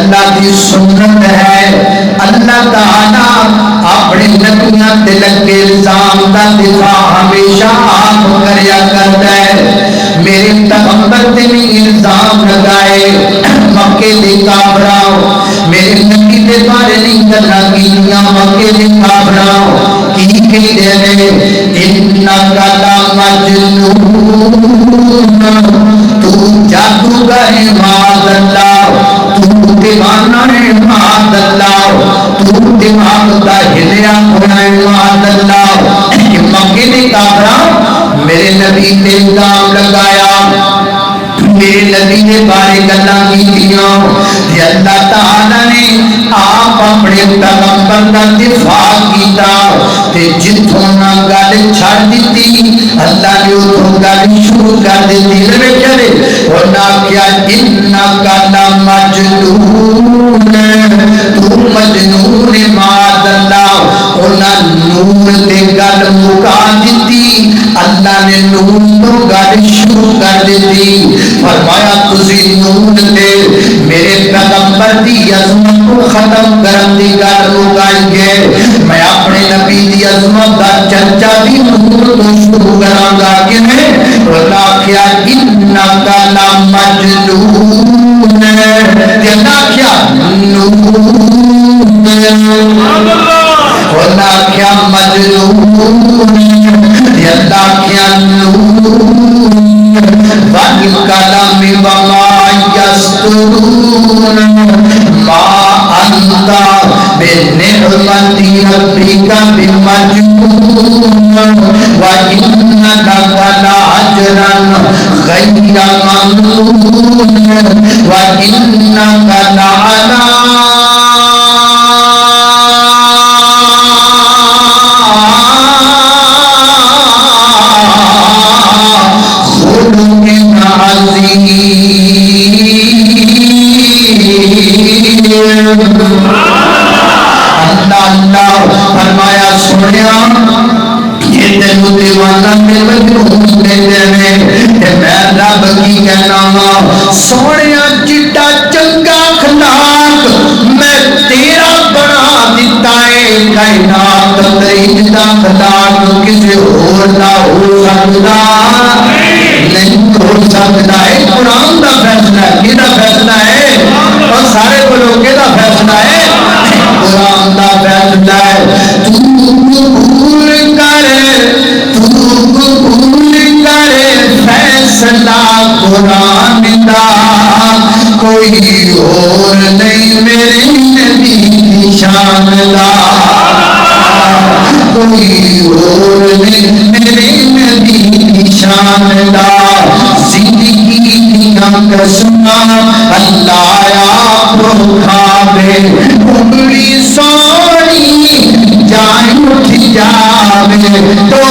اللہ کی سنت ہے اللہ تعالیٰ اپنے نبیوں تے لگے الزام کا دفاع ہمیشہ آپ کریا کرتا ہے میرے پیغمبر تے بھی الزام لگائے مکے دے کافراں میرے نبی دے بارے نہیں گلاں کیتیاں مکے دے کافراں کی کہتے ہیں انکا لمجنون تو جادوگر ہے معاذ اللہ تو دیوانہ ہے معاذ اللہ تو دماغ دا ہلیا ہونا ہے معاذ اللہ مکے نے کافراں میرے نبی نے الزام لگایا میرے نبی نے بارے گلاں کیتیاں تے اللہ تعالیٰ نے آپ اپنے پیغمبر کا دفاع کیتا تے جتھوں نہ گل چھڑ دیتی اللہ نے اتھوں گل شروع کر دیتی چلے انہاں کیا انکا لمجنون تو مجنون معاذ اللہ انہاں نون تے گل مکا دیتی اللہ نے نون تو گل شروع کر دیتی فرمایا تسی نون تے میرے پیغمبر دی عظمت کو ختم کرن دی گل مکائی گے میں اپنے نبی دی عظمت دا چرچا بھی نون تو شروع کراں گا کہ میں اللہ کیا انکا لمجنون تے اللہ کیا نون اللہ کیا مجنون تے اللہ کیا نون والکلام وما یسطرون ما انت بنعمت ربک بمجنون وانک لأجرا غیر ممنون وانک لعلی اللہ فرمایا سنیا یہ تینوں دیوانہ میں مجنون دیتے ہیں کہ میں رب کی کہنا ہوں سونیا چٹا چنگا اخلاق میں تیرا بنا دیتا ہے کائنات تیری دا اخلاق کسی اور نہ ہو سکتا نہیں ہو سکتا ہے قرآن دا فیصلہ ہے کدا فیصلہ ہے اور سارے بولو کدا فیصلہ ہے قرآن دا فیصلہ ہے تو قبول کرے فیصلہ قرآن دا کوئی اور نہیں میرے نبی کی شان دا کوئی اور نہیں میرے نبی کی شان دا زندگی دیا قسمہ اللہ آپ کھاوے انگلی سونی جائیں اٹھ جاوے تو